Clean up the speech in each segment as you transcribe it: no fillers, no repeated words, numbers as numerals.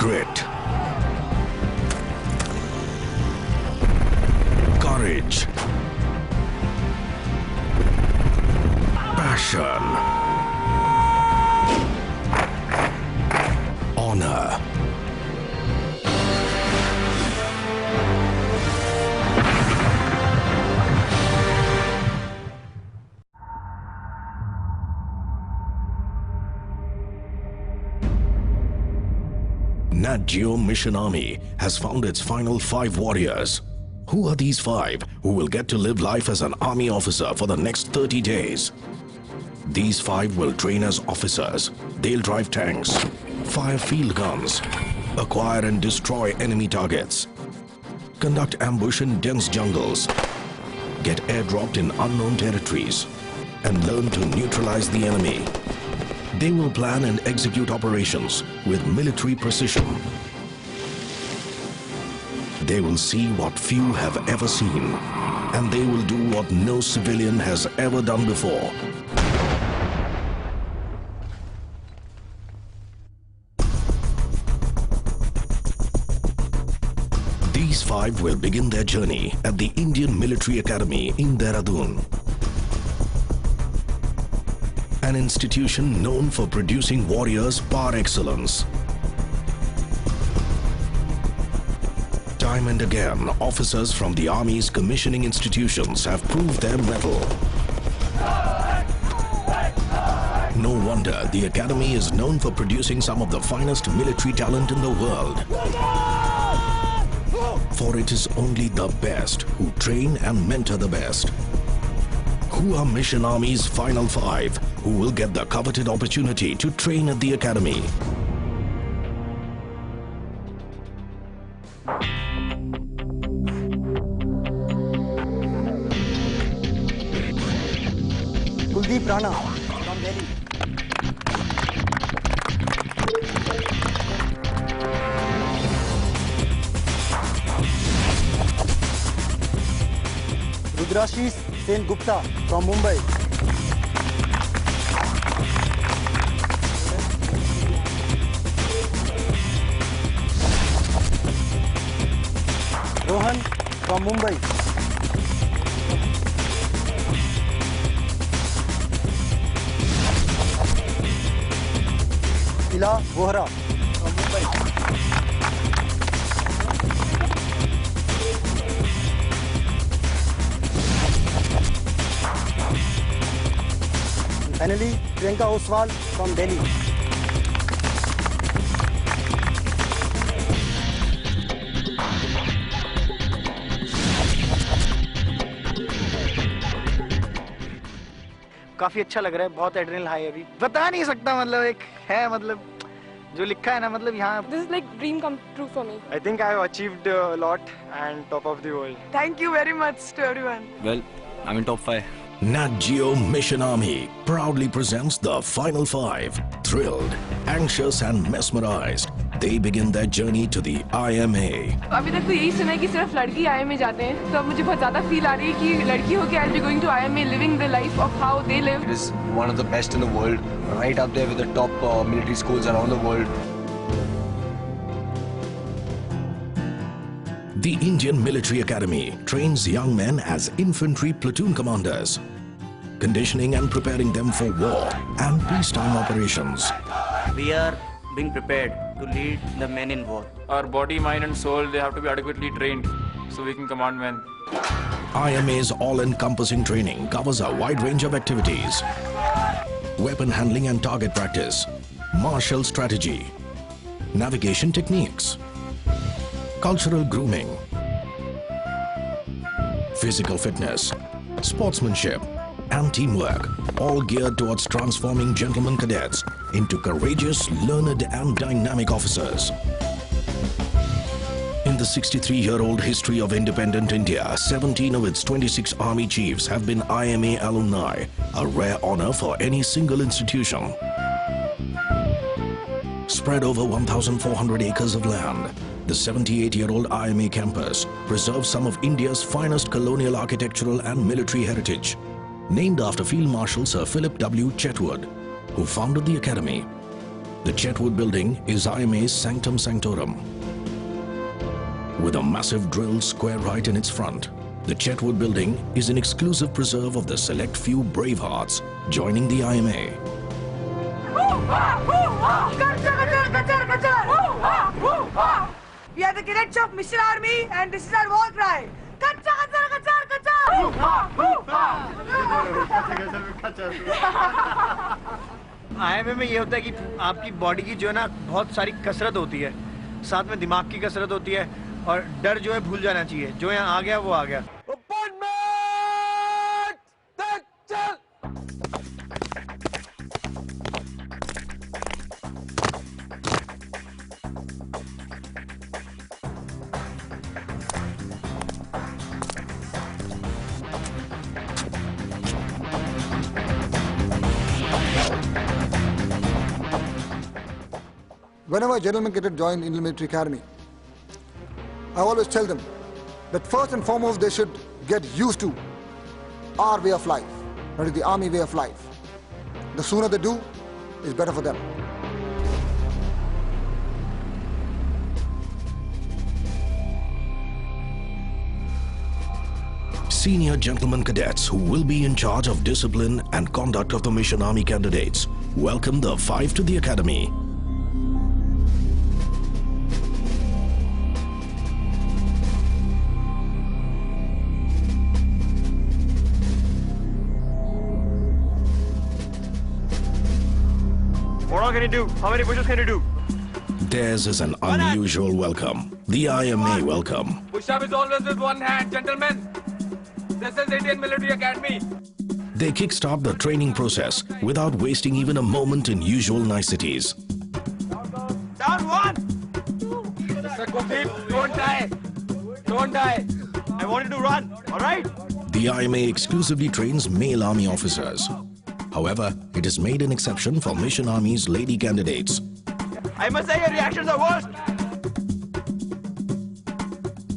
Grit, courage, passion, honor. Nat Geo Mission Army has found its final 5 warriors. Who are these 5 who will get to live life as an army officer for the next 30 days? These 5 will train as officers. They'll drive tanks, fire field guns, acquire and destroy enemy targets, conduct ambush in dense jungles, get airdropped in unknown territories, and learn to neutralize the enemy. They will plan and execute operations with military precision. They will see what few have ever seen, and they will do what no civilian has ever done before. These 5 will begin their journey at the Indian Military Academy in Dehradun, an institution known for producing warriors par excellence. Time and again, officers from the Army's commissioning institutions have proved their mettle. No wonder the Academy is known for producing some of the finest military talent in the world. For it is only the best who train and mentor the best. Who are Mission Army's final 5 who will get the coveted opportunity to train at the Academy? Kuldeep Rana from Delhi. Rudrashis Sen Gupta from Mumbai. Rohan from Mumbai. Ila Vohra from Mumbai. Finally, Priyanka Oswal from Delhi. काफी अच्छा लग रहा है, बहुत adrenal high है अभी, बता नहीं सकता, मतलब एक है, मतलब जो लिखा है ना, मतलब यहाँ This is like dream come true for me. I think I have achieved a lot and top of the world. Thank you very much to everyone. Well, I'm in top 5. Nat Geo Mission Army proudly presents the final 5. Thrilled, anxious and mesmerized, they begin their journey to the IMA. अभी तक तो यही सुना है कि सिर्फ लड़की IMA जाते हैं, तो अब मुझे बहुत ज़्यादा फील आ रही है कि लड़की हो के I'll be going to IMA, living the life of how they live. It is one of the best in the world, right up there with the top military schools around the world. The Indian Military Academy trains young men as infantry platoon commanders, conditioning and preparing them for war and peacetime operations. We are being prepared to lead the men in war. Our body, mind and soul, they have to be adequately trained so we can command men. IMA's all-encompassing training covers a wide range of activities: weapon handling and target practice, martial strategy, navigation techniques, cultural grooming, physical fitness, sportsmanship, and teamwork, all geared towards transforming gentlemen cadets into courageous, learned, and dynamic officers. In the 63-year-old history of independent India, 17 of its 26 army chiefs have been IMA alumni, a rare honor for any single institution. Spread over 1,400 acres of land, the 78-year-old IMA campus preserves some of India's finest colonial architectural and military heritage. Named after Field Marshal Sir Philip W. Chetwood, who founded the academy. The Chetwood building is IMA's sanctum sanctorum. With a massive drilled square right in its front, the Chetwood building is an exclusive preserve of the select few brave hearts joining the IMA. We are the cadets of Mission Army and this is our war cry. Kacha, kacha, kacha, kacha. IMA में ये होता है कि आपकी body की जो है ना बहुत सारी कसरत होती है, साथ में दिमाग की कसरत होती है और डर जो है भूल जाना चाहिए. जो यहाँ आ गया वो आ गया. Whenever a gentleman cadet joins Indian Military Academy, I always tell them that first and foremost they should get used to our way of life, that is the army way of life. The sooner they do, is better for them. Senior gentlemen cadets who will be in charge of discipline and conduct of the Mission Army candidates welcome the 5 to the academy. What all can you do? How many pushes can you do? Theirs is an unusual welcome. The IMA welcome. Push-up is always with one hand, gentlemen. This is Indian Military Academy. They kickstart the training process without wasting even a moment in usual niceties. Down one. Mr. Kuldeep, don't die. Don't die. I want you to run. All right. The IMA exclusively trains male army officers. However, it has made an exception for Mission Army's lady candidates. I must say your reactions are worst.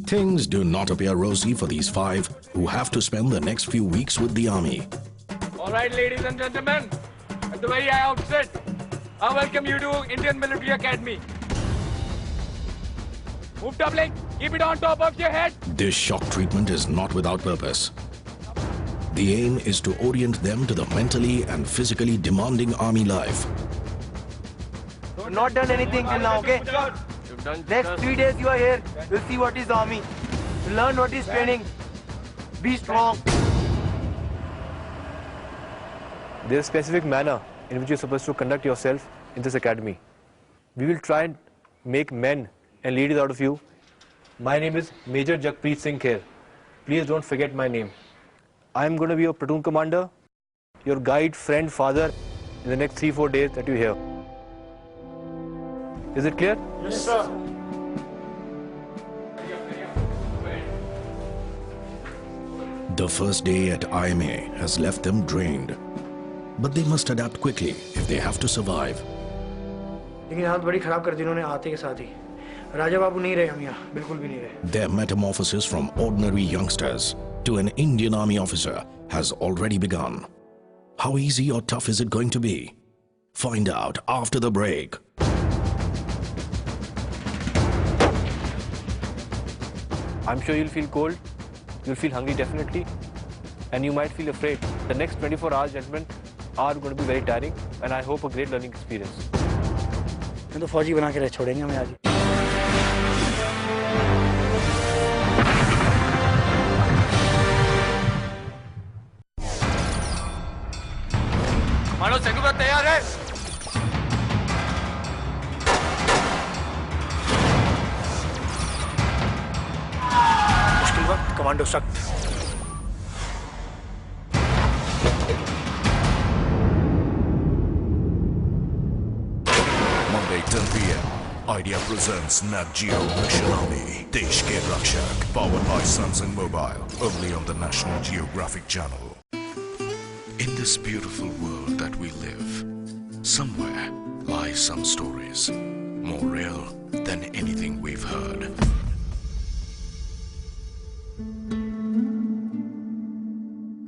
Things do not appear rosy for these 5 who have to spend the next few weeks with the army. All right, ladies and gentlemen, at the very outset, I welcome you to Indian Military Academy. Move up, leg. Keep it on top of your head. This shock treatment is not without purpose. The aim is to orient them to the mentally and physically demanding army life. You've not done anything till now, okay? Next 3 days you are here. You'll see what is army. You'll learn what is training. Be strong. There's a specific manner in which you're supposed to conduct yourself in this academy. We will try and make men and ladies out of you. My name is Major Jagpreet Singh Kher. Please don't forget my name. I am going to be your platoon commander, your guide, friend, father in the next 3-4 days that you're here. Is it clear? Yes, sir. The first day at IMA has left them drained. But they must adapt quickly if they have to survive. लेकिन हालत बड़ी खराब कर दी इन्होंने आते के साथ ही. राजा बाबू नहीं रहे हम यहाँ, बिल्कुल भी नहीं रहे. Their metamorphosis from ordinary youngsters to an Indian Army officer has already begun. How easy or tough is it going to be? Find out after the break. I'm sure you'll feel cold, you'll feel hungry definitely, and you might feel afraid. The next 24 hours, gentlemen, are going to be very tiring, and I hope a great learning experience. मैं तो फौजी बना के रह छोड़ेंगे हमें आज. मानो सेगुबा तैयार है. मुश्किल वक्त कमांडो सख्त. Monday 10 p.m. Idea presents Nat Geo Mission Army Desh Ke Rakshak, powered by Samsung Mobile, only on the National Geographic Channel. In this beautiful world that we live, somewhere lie some stories, more real than anything we've heard.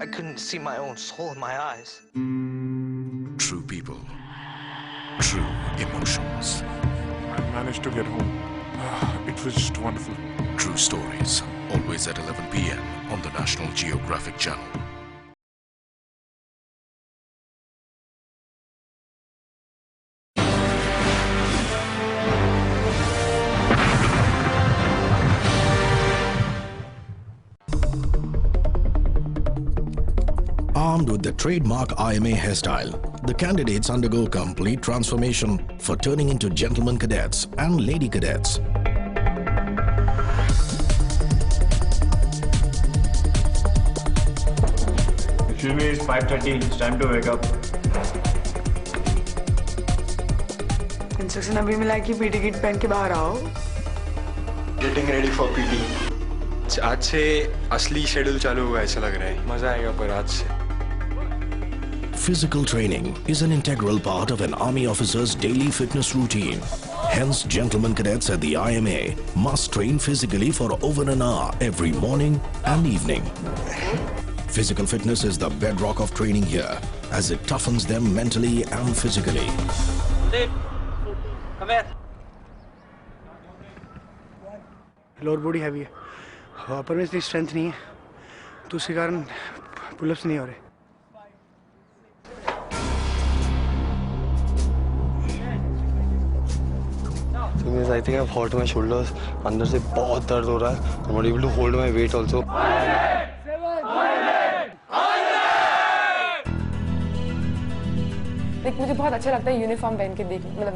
I couldn't see my own soul in my eyes. True people, true emotions. I managed to get home. It was just wonderful. True stories, always at 11 p.m. on the National Geographic Channel. Armed with the trademark IMA hairstyle, the candidates undergo complete transformation for turning into gentlemen cadets and lady cadets. Excuse me, it's 5:30. It's time to wake up. Instruction अभी मिला कि PT kit पहन के बाहर आओ. Getting ready for PT. आज से असली शेड्यूल चालू हुआ ऐसा लग रहा है. मजा आएगा पर आज से. Physical training is an integral part of an Army officer's daily fitness routine. Hence, gentlemen cadets at the IMA must train physically for over an hour every morning and evening. Physical fitness is the bedrock of training here, as it toughens them mentally and physically. Come here. Lower body heavy है, अपर में इतनी strength नहीं है, तो उसके कारण pullups नहीं हो रहे. I think I've hurt my shoulders. अंदर से बहुत दर्द हो रहा है. I'm not able to hold my weight also. देख मुझे बहुत अच्छा लगता है यूनिफॉर्म पहन के देख मतलब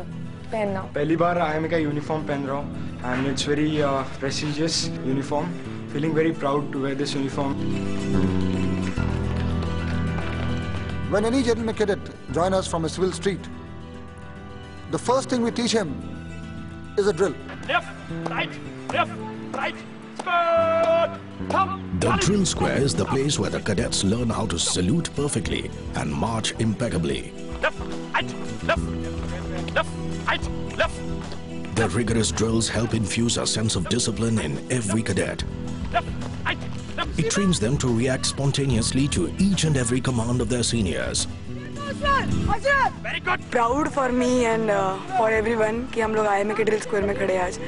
पहनना. पहली बार IMA का यूनिफॉर्म पहन रहा हूँ and it's very prestigious uniform. Feeling very proud to wear this uniform. When any gentleman cadet joins us from a civil street, the first thing we teach him is a drill. Left, right, skirt, thumb. The drill square is the place where the cadets learn how to salute perfectly and march impeccably. Left, right, left. The rigorous drills help infuse a sense of discipline in every cadet. It trains them to react spontaneously to each and every command of their seniors. Very good. Proud for me and for everyone कि हम लोग IMA के drill square में खड़े हैं आज.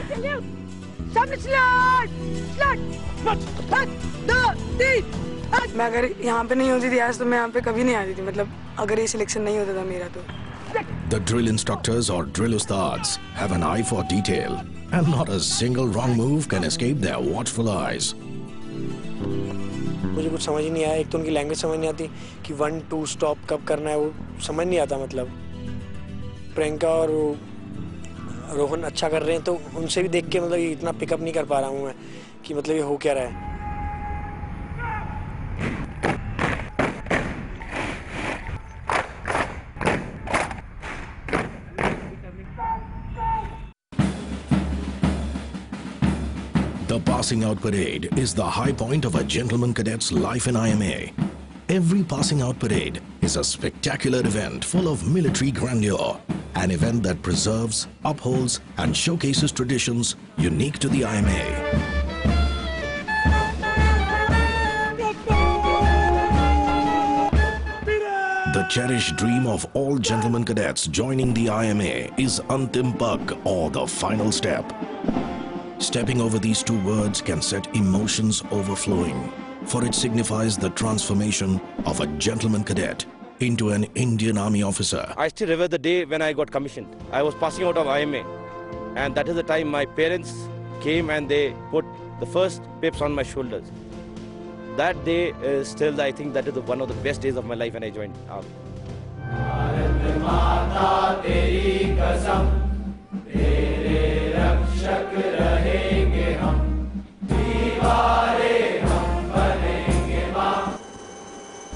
मैं अगर यहाँ पे नहीं होती थी आज तो मैं यहाँ पे कभी नहीं आती थी. मतलब अगर ये सिलेक्शन नहीं होता था मेरा तो. The drill instructors or drill ustads have an eye for detail, and not a single wrong move can escape their watchful eyes. मुझे कुछ समझ ही नहीं आया. एक तो उनकी लैंग्वेज समझ नहीं आती कि 1 2 स्टॉप कब करना है, वो समझ नहीं आता. मतलब प्रियंका और रोहन अच्छा कर रहे हैं तो उनसे भी देख के मतलब इतना पिकअप नहीं कर पा रहा हूँ मैं कि मतलब ये हो क्या रहा है. The passing out parade is the high point of a gentleman cadet's life in IMA. Every passing out parade is a spectacular event full of military grandeur, an event that preserves, upholds, and showcases traditions unique to the IMA. The cherished dream of all gentlemen cadets joining the IMA is Antim Pag, or the final step. Stepping over these two words can set emotions overflowing, for it signifies the transformation of a gentleman cadet into an Indian Army officer. I still remember the day when I got commissioned. I was passing out of IMA, and that is the time my parents came and they put the first pips on my shoulders. That day is still, I think, that is one of the best days of my life when I joined Army. रक्षक रहेंगे हम, दीवारें हम बनेंगे मां,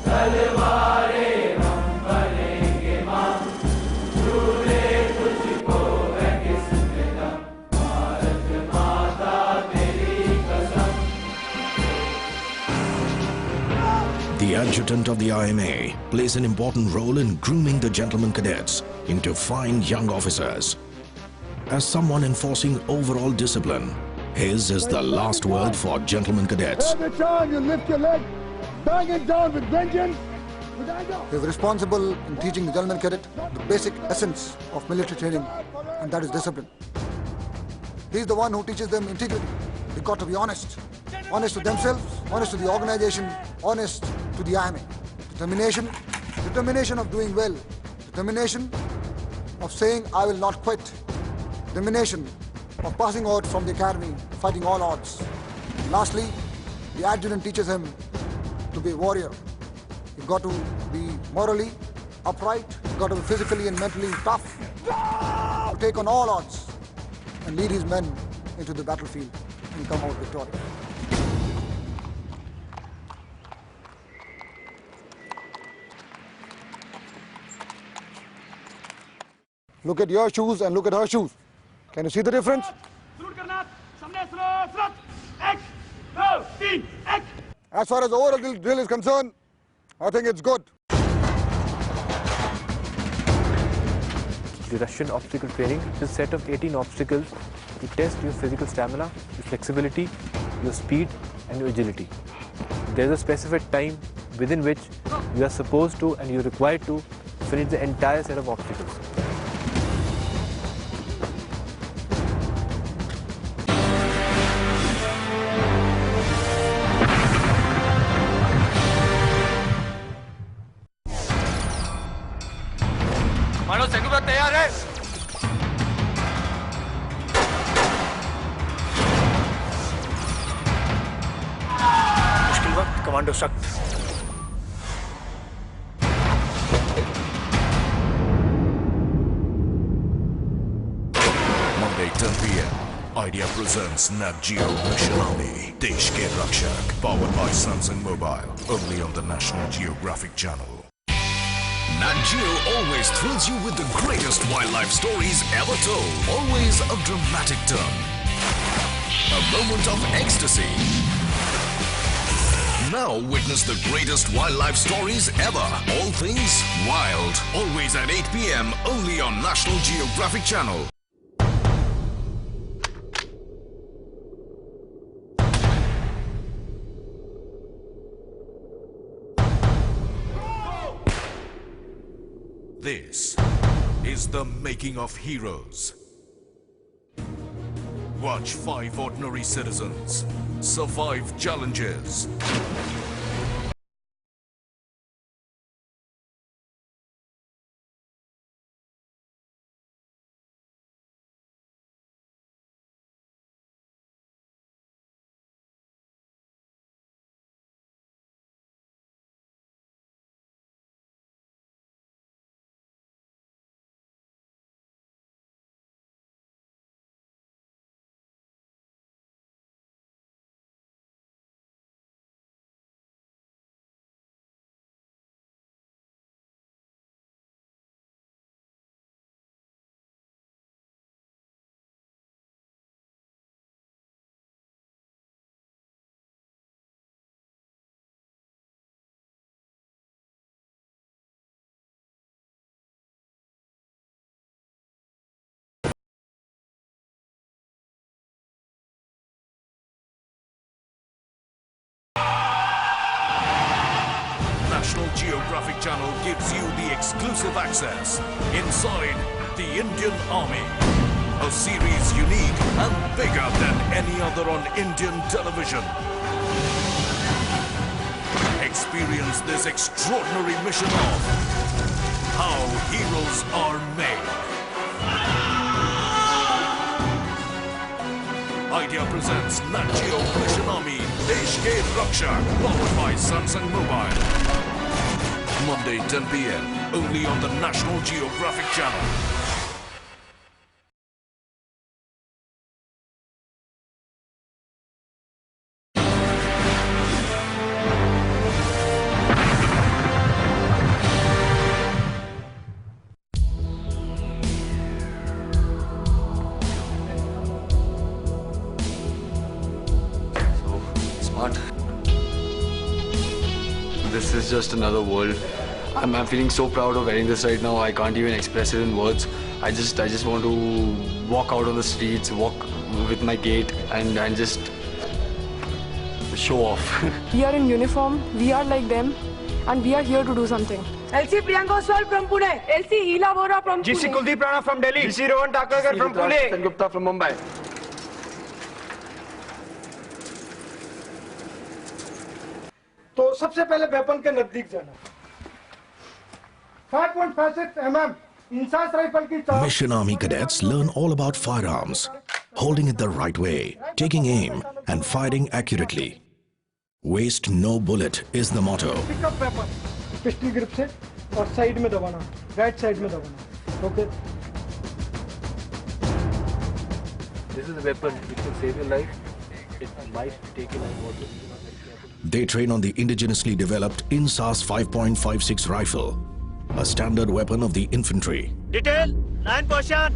तलवारें हम बनेंगे मां, झूले तुझको है किसने दम, भारत माता तेरी कसम. The adjutant of the IMA plays an important role in grooming the gentleman cadets into fine young officers. As someone enforcing overall discipline, his is the last word for gentlemen cadets. Every time you lift your leg, bang it down with vengeance, He is responsible in teaching the gentleman cadet the basic essence of military training, and that is discipline. He is the one who teaches them integrity. They've got to be honest. Honest to themselves, honest to the organization, honest to the army. Determination of doing well. Determination of saying, I will not quit. Determination of passing out from the academy, fighting all odds. Lastly, the adjutant teaches him to be a warrior. You've got to be morally upright. You've got to be physically and mentally tough. To take on all odds and lead his men into the battlefield and come out victorious. Look at your shoes and look at her shoes. Can you see the difference? As far as the overall drill is concerned, I think it's good. The Russian obstacle training is a set of 18 obstacles to test your physical stamina, your flexibility, your speed and your agility. There is a specified time within which you are supposed to and you are required to finish the entire set of obstacles. मानो सेगुबा तैयार है मुश्किल वक्त commando सख्त Monday 10 p.m. Idea presents Nat Geo Mission Army Desh Ke Rakshak, powered by Samsung Mobile, only on the National Geographic Channel. Nat Geo always thrills you with the greatest wildlife stories ever told. Always a dramatic turn. A moment of ecstasy. Now witness the greatest wildlife stories ever. All things wild. Always at 8 p.m. only on National Geographic Channel. This is the making of heroes. Watch 5 ordinary citizens survive challenges. National Geographic Channel gives you the exclusive access inside the Indian Army. A series unique and bigger than any other on Indian television. Experience this extraordinary mission of how heroes are made. Idea presents Nat Geo Mission Army Desh Ke Rakshak, powered by Samsung Mobile. Monday 10 p.m. only on the National Geographic Channel. Smart. This is just another world. I'm feeling so proud of wearing this right now. I can't even express it in words. I just want to walk out on the streets, walk with my gait and just show off. We are in uniform, we are like them, and we are here to do something. LC Priyanka Oswal from Pune. LC Hila Vora from GC Pune. Kuldeep Rana from Delhi. GC Rohan Takarkar from Pune. Gupta from Mumbai. तो सबसे पहले weapon के नजदीक जाना 5.56 mm INSAS rifle की चाक Mission Army cadets learn all about firearms, holding it the right way, taking aim, and firing accurately. Waste no bullet is the motto. Pickup weapon pistol grip से और side में दबाना right side में दबाना okay This is a weapon. It can save your life. It might take your life also. They train on the indigenously developed INSAS 5.56 rifle, a standard weapon of the infantry. Detail 9 position.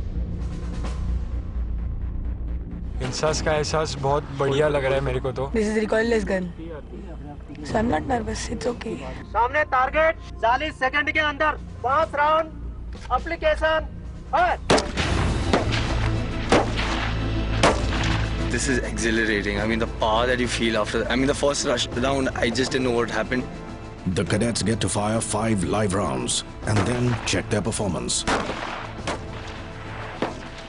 INSAS का एहसास बहुत बढ़िया लग रहा है मेरे को तो। This is recoilless gun. So I'm not nervous. It's okay. सामने टारगेट 40 सेकंड के अंदर 5 round application fire. This is exhilarating. I mean, the power that you feel after. I mean, the first rush round, I just didn't know what happened. The cadets get to fire 5 live rounds and then check their performance.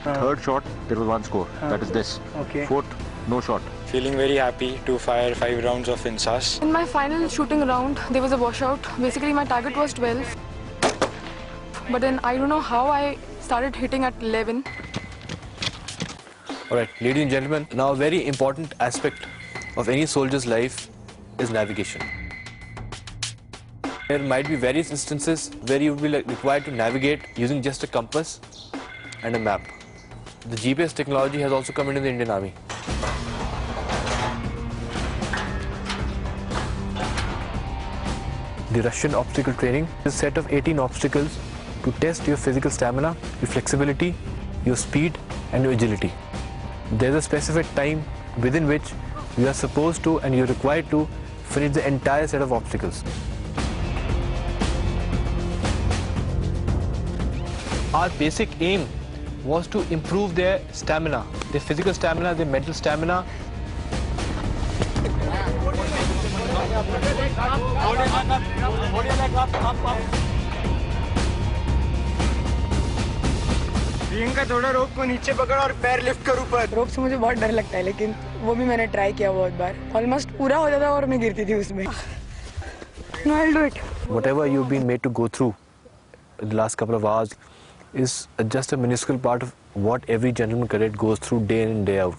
Third shot, there was one score. That is this. Okay. Fourth, no shot. Feeling very happy to fire 5 rounds of INSAS. In my final shooting round, there was a washout. Basically, my target was 12. But then I don't know how I started hitting at 11. Alright, ladies and gentlemen, now a very important aspect of any soldier's life is navigation. There might be various instances where you will be required to navigate using just a compass and a map. The GPS technology has also come into the Indian Army. The Russian obstacle training is a set of 18 obstacles to test your physical stamina, your flexibility, your speed and your agility. There's a specified time within which you are supposed to and you're required to finish the entire set of obstacles. Our basic aim was to improve their stamina, their physical stamina, their mental stamina. Priyanka थोड़ा रोप को नीचे पकड़ और पैर lift कर ऊपर. रोप से मुझे बहुत डर लगता है लेकिन वो भी मैंने ट्राई किया बहुत बार. ऑलमोस्ट पूरा हो जाता और मैं गिरती थी उसमें. No, I'll do it. Whatever you've been made to go through the last couple of hours is just a minuscule part of what every gentleman cadet goes through day in and day out.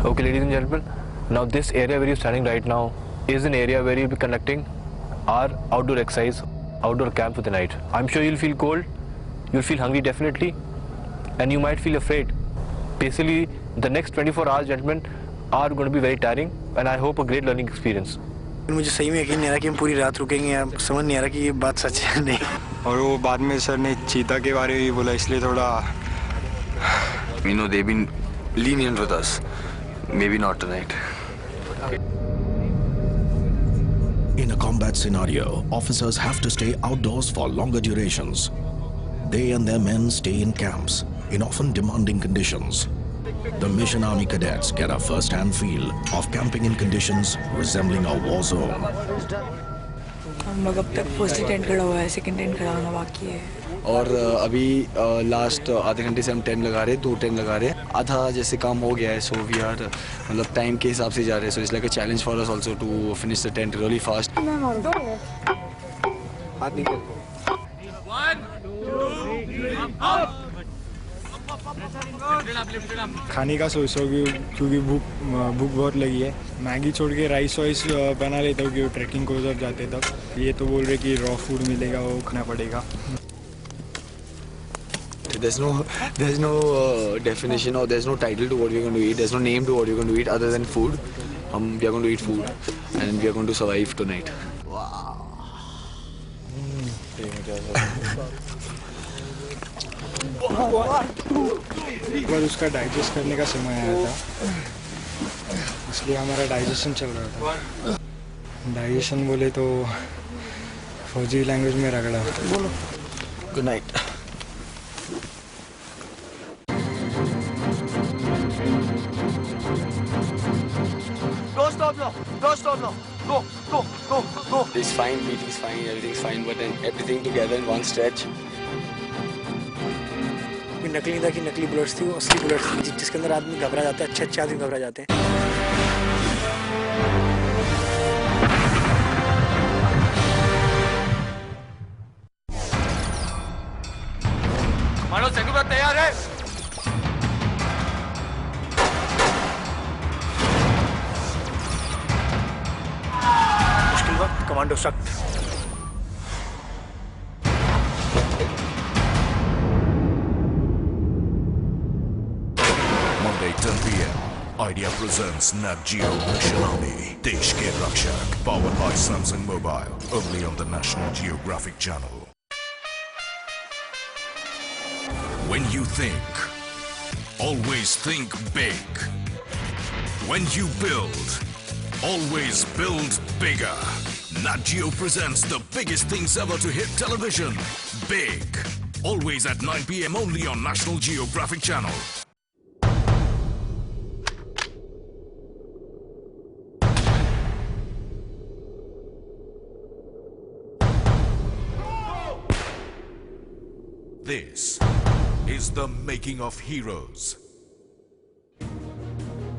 Okay, ladies and gentlemen, now this area where you're standing right now is an area where you'll be conducting our outdoor exercise, outdoor camp for the night. I'm sure you'll feel cold, you'll feel hungry definitely, and you might feel afraid. Basically, the next 24 hours, gentlemen, are going to be very tiring, and I hope a great learning experience. मुझे सही में यकीन नहीं आ रहा कि हम पूरी रात रुकेंगे यार. समझ नहीं आ रहा कि ये बात सच है नहीं. और वो बाद में सर ने चीता के बारे में भी बोला इसलिए थोड़ा. You know, they've been lenient with us. Maybe not tonight. In a combat scenario, officers have to stay outdoors for longer durations. They and their men stay in camps in often demanding conditions. The Mission Army cadets get a first-hand feel of camping in conditions resembling a war zone. हम लोग अब तक first tent खड़ा हुआ है, second tent खड़ा होना बाकी है. और अभी लास्ट आधे घंटे से हम टेंट लगा रहे हैं, 2 टेंट लगा रहे हैं. आधा जैसे काम हो गया है, सो वी आर मतलब टाइम के हिसाब से जा रहे हैं. So it's like a challenge for us also to finish the tent really fast. हाथ निकल. 1 2 3 खाने का सोच रहा हूँ क्योंकि भूख बहुत लगी है. मैगी छोड़ के राइस वाइस बना लेता हूँ क्योंकि ट्रैकिंग को जब जाते तब. ये तो बोल रहे कि रॉ फूड मिलेगा, वो खाना पड़ेगा. There's no definition or there's no title to what we're going to eat. There's no name to what we're going to eat other than food. We are going to eat food and we are going to survive tonight. एक बार उसका digest करने का समय आया था, इसलिए हमारा digestion चल रहा था. डाइजेशन बोले तो फौजी लैंग्वेज में रगड़ा. बोलो. Good night. Go stop now. go, go, go, go. It's fine, meeting's fine, everything's fine, but then everything together in one stretch. कोई नकली था कि नकली बुलेट्स थी, वो असली बुलेट्स थी, जिसके अंदर आदमी घबरा जाता है, अच्छे आदमी घबरा जाते हैं। मानो सेकंड तैयार है। मुश्किल वक्त कमांडो सख्त। Monday 10 p.m. Idea presents Nat Geo Mission Army, Desh Ke Rakshak, powered by Samsung Mobile, only on the National Geographic Channel. When you think, always think big. When you build, always build bigger. Nat Geo presents the biggest things ever to hit television. Big. Always at 9 p.m. only on National Geographic Channel. This is the making of heroes.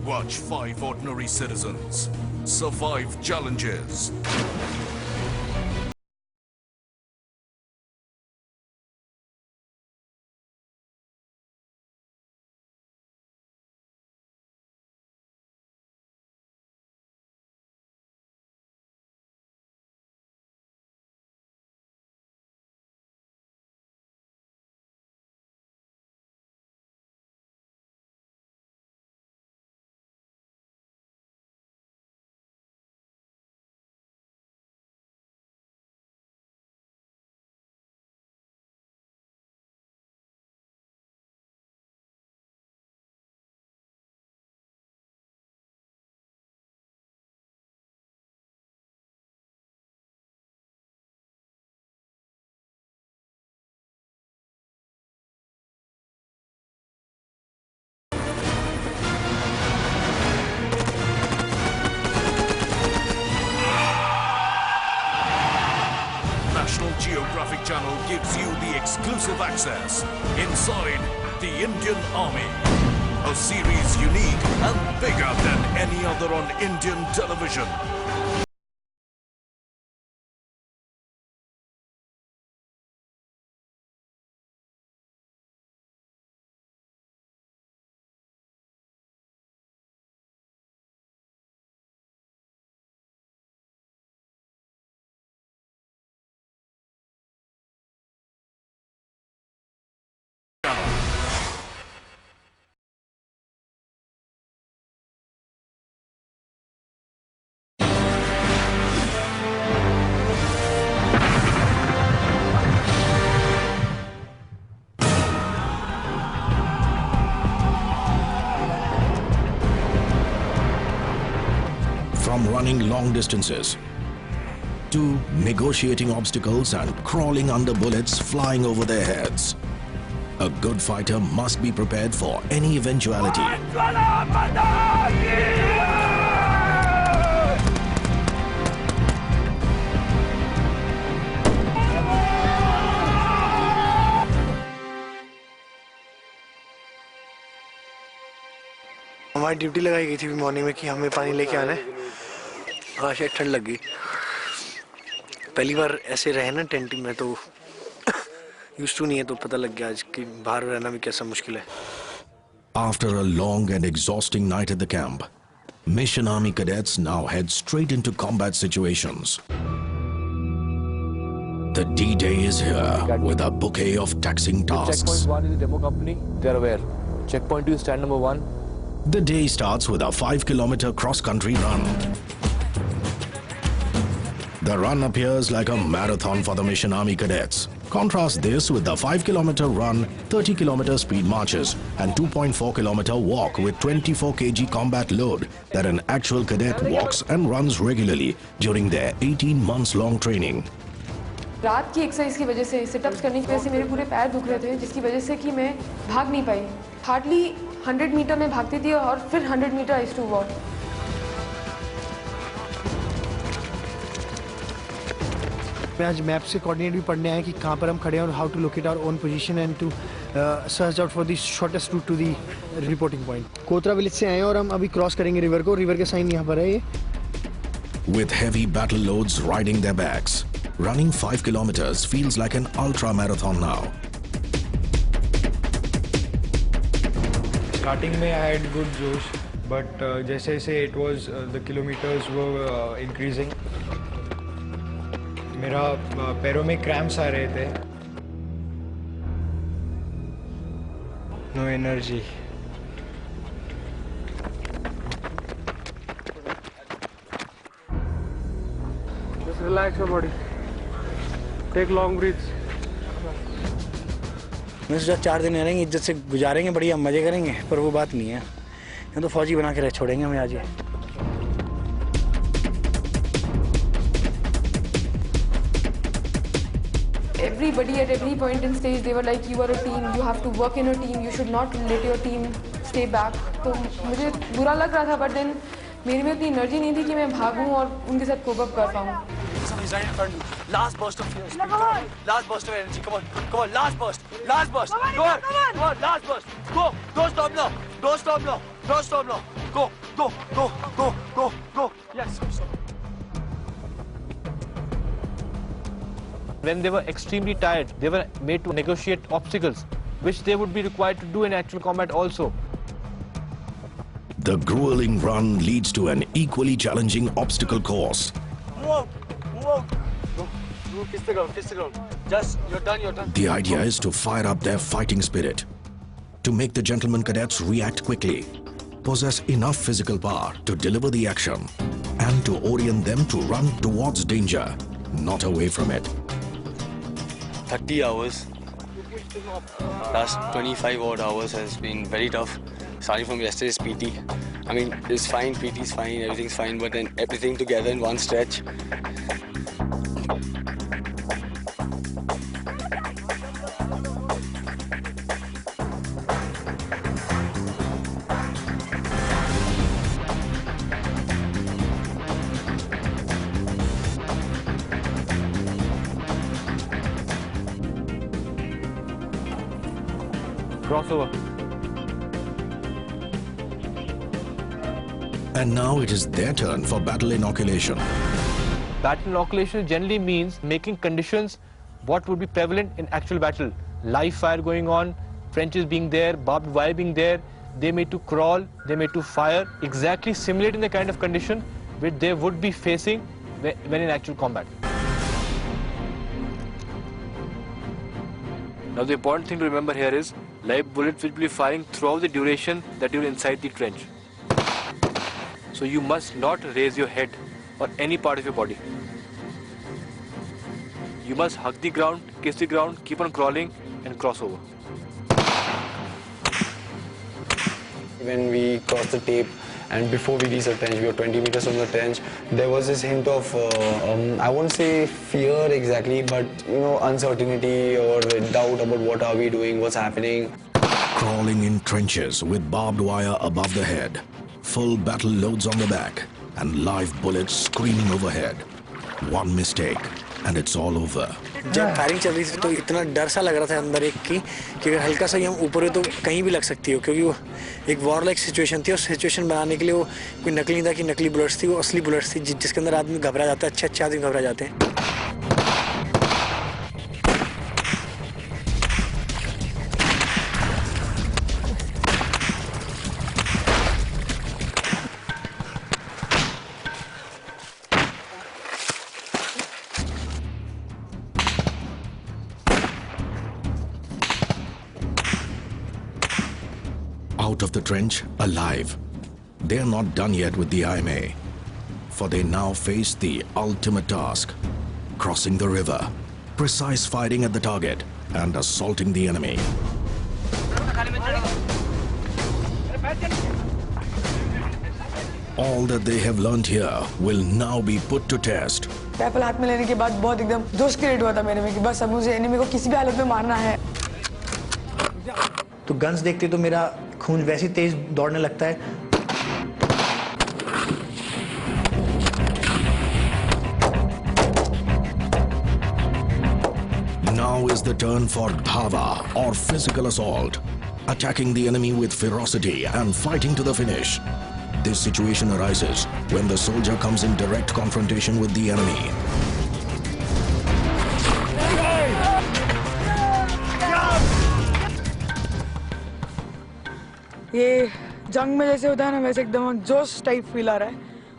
Watch 5 ordinary citizens survive challenges. National Geographic Channel gives you the exclusive access inside the Indian Army. A series unique and bigger than any other on Indian television. From running long distances to negotiating obstacles and crawling under bullets flying over their heads, a good fighter must be prepared for any eventuality. हमारी duty लगाई गई थी morning में कि हमें पानी लेके आना है। आज शायद ठंड लग गई, पहली बार ऐसे रहे ना टेंटिंग में, तो यूज्ड टू नहीं है, तो पता लग गया आज कि बाहर रहना भी कैसा मुश्किल है। After a long and exhausting night at the camp, Mission Army cadets now head straight into combat situations. The D-Day is here with a bouquet of taxing tasks. Checkpoint 1 is the demo company. They are aware. Checkpoint 2 is stand number 1. The day starts with a 5-kilometer cross-country run. The run appears like a marathon for the Mission Army cadets. Contrast this with the 5-kilometer run, 30-kilometer speed marches and 2.4-kilometer walk with 24 kg combat load that an actual cadet walks and runs regularly during their 18 months long training. रात की exercise की वजह से, sit-ups करने की वजह से मेरे पूरे पैर दुख रहे थे, जिसकी वजह से कि मैं भाग नहीं पाई। हार्डली 100 मीटर में भागती थी और फिर 100 मीटर आई टू वॉक। मैं आज मैप से कोऑर्डिनेट भी पढ़ने आए कि कहाँ पर हम खड़े हैं और how to locate our own position and to search out for the shortest route to the reporting point. Kotra village से आए हैं और हम अभी क्रॉस करेंगे रिवर को। रिवर के साइन यहाँ पर है ये। With heavy battle loads riding their backs, running 5 kilometers feels like an ultra marathon now. Starting में I had good जोश, but जैसे जैसे it was the kilometers were increasing, मेरा पैरों में क्रैम्प्स आ रहे थे। No energy. Just relax your body. Take long breaths. मैं सोचा 4 दिन रहेंगे, इज्जत से गुजारेंगे, बढ़िया मजे करेंगे, पर वो बात नहीं है। यहाँ तो फौजी बना के रह छोड़ेंगे हमें आज ये। Everybody at every point in stage they were like, you are a team, you have to work in a team, you should not let your team stay back. तो मुझे बुरा लग रहा था, but then मेरे में इतनी एनर्जी नहीं थी कि मैं भागूं और उनके साथ कोप अप कर पाऊं। Last burst of fear. Last burst of energy. Come on, last burst. Last burst. Go on, last burst. Go. Don't stop now. Don't stop now. Don't stop now. Go. Yes. When they were extremely tired, they were made to negotiate obstacles, which they would be required to do in actual combat also. The grueling run leads to an equally challenging obstacle course. Move out. Go. Kiss the ground. Just, you're done. The idea is to fire up their fighting spirit, to make the gentlemen cadets react quickly, possess enough physical power to deliver the action, and to orient them to run towards danger, not away from it. 30 hours. Last 25 odd hours has been very tough. Starting from yesterday's PT. I mean, it's fine, PT's fine, everything's fine, but then everything together in one stretch. Crossover. And now it is their turn for battle inoculation. Battle inoculation generally means making conditions what would be prevalent in actual battle. Live fire going on, trenches being there, barbed wire being there, they made to crawl, they made to fire, exactly simulating the kind of condition which they would be facing when in actual combat. Now the important thing to remember here is live bullets will be firing throughout the duration that you're inside the trench. So you must not raise your head or any part of your body. You must hug the ground, kiss the ground, keep on crawling and cross over. When we crossed the tape and before we reached the trench, we were 20 meters from the trench, there was this hint of, I won't say fear exactly, but uncertainty or doubt about what are we doing, what's happening. Crawling in trenches with barbed wire above the head, full battle loads on the back, and live bullets screaming overhead. One mistake, and it's all over. जब firing चल रही थी तो इतना डर सा लग रहा था अंदर एक कि अगर हल्का सा ही हम ऊपर हो तो कहीं भी लग सकती हो, क्योंकि वो एक वॉर लाइक सिचुएशन थी और सिचुएशन बनाने के लिए वो कोई नकली नहीं था कि नकली बुलेट्स थी, वो असली बुलेट्स थी जिसके अंदर आदमी घबरा जाता है, अच्छे आदमी घबरा जाते हैं। Out of the trench, alive. They are not done yet with the IMA, for they now face the ultimate task, crossing the river, precise fighting at the target, and assaulting the enemy. All that they have learned here will now be put to test. Rifle हाथ में लेने के बाद बहुत एकदम जोश create हुआ था मेरे में कि बस अब मुझे एनिमी को किसी भी हालत में मारना है। तो गन्स देखते तो मेरा खून वैसे ही तेज दौड़ने लगता है। has the turn for dhava or physical assault, attacking the enemy with ferocity and fighting to the finish. This situation arises when the soldier comes in direct confrontation with the enemy. ये जंग में जैसे होता है ना वैसे एकदम जोश टाइप फील आ रहा है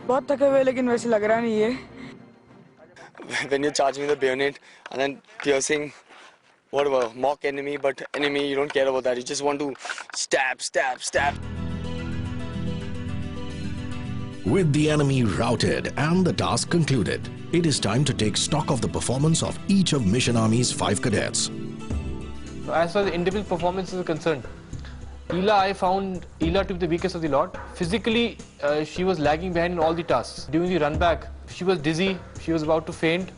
बहुत थके हुए लेकिन वैसे लग रहा नहीं है When you're charging the bayonet and then piercing whatever mock enemy, but enemy you don't care about that, you just want to stab. With the enemy routed and the task concluded, it is time to take stock of the performance of each of Mission Army's 5 cadets. As far as the individual performance is concerned, I found Ela to be the weakest of the lot. Physically, she was lagging behind in all the tasks. During the run back, she was dizzy, she was about to faint.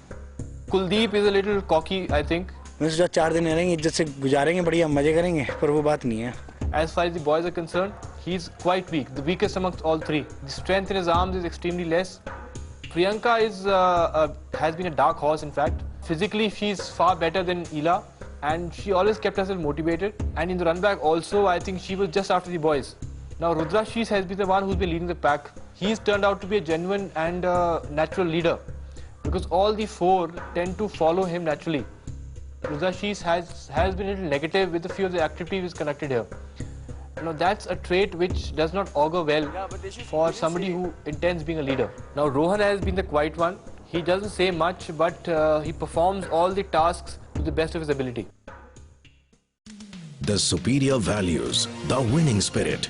Kuldeep is a little cocky, I think. जो 4 दिन रहेंगे इज्जत से गुजारेंगे बढ़िया मजे करेंगे पर वो बात नहीं है. As far as the boys are concerned, he's quite weak, the weakest amongst all 3. The strength in his arms is extremely less. Priyanka has been a dark horse, in fact. Physically, she's far better than Ela, and she always kept herself motivated. And in the run back also, I think she was just after the boys. Now Rudra has been the one who's been leading the pack. He's turned out to be a genuine and natural leader, because all the 4 tend to follow him naturally. Rudra has been a little negative with a few of the activities he's conducted here. Now that's a trait which does not augur well for somebody who intends being a leader. Now Rohan has been the quiet one. He doesn't say much, but he performs all the tasks to the best of his ability. The superior values, the winning spirit,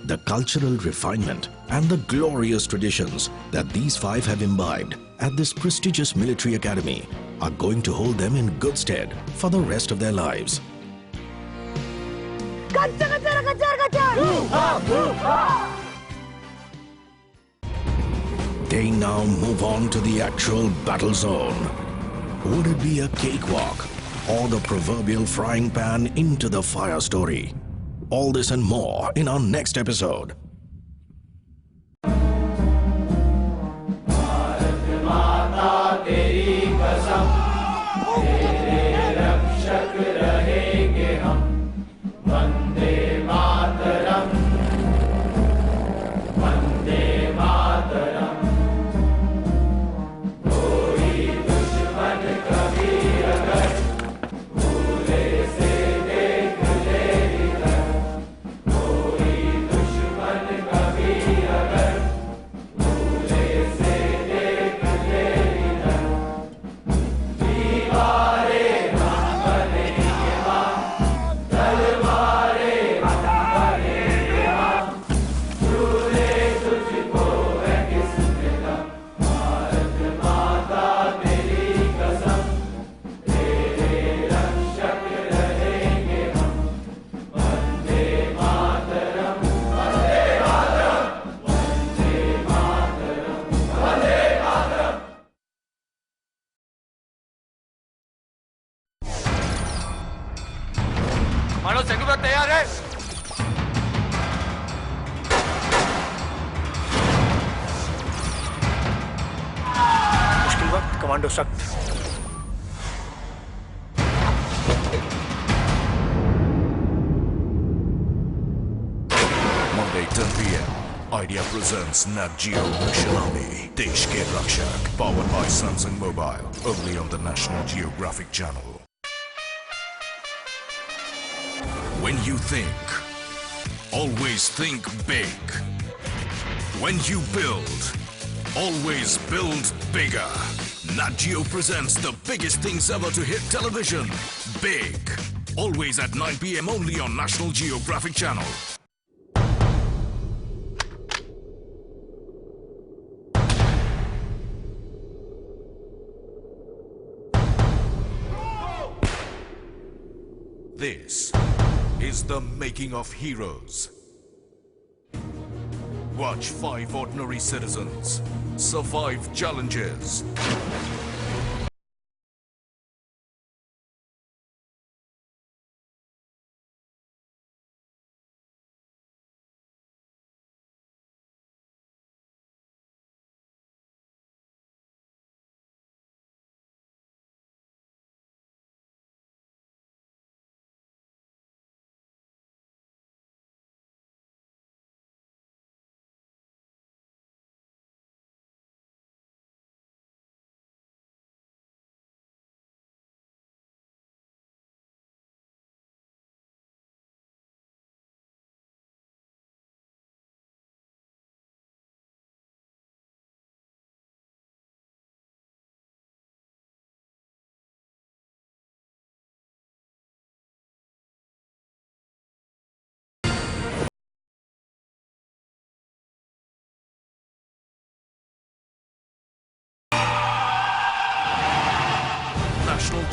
the cultural refinement and the glorious traditions that these 5 have imbibed at this prestigious military academy are going to hold them in good stead for the rest of their lives. They now move on to the actual battle zone. Would it be a cakewalk or the proverbial frying pan into the fire story? All this and more in our next episode. तैयार है मुश्किल वक्त commando सख्त Monday 10 p.m. Idea presents Nat Geo Mission Army Desh Ke Rakshak, powered by Samsung Mobile, only on the National Geographic Channel. When you think, always think big. When you build, always build bigger. Nat Geo presents the biggest things ever to hit television. Big. Always at 9 p.m. only on National Geographic Channel. This is the making of heroes. Watch 5 ordinary citizens survive challenges.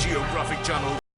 Geographic Channel.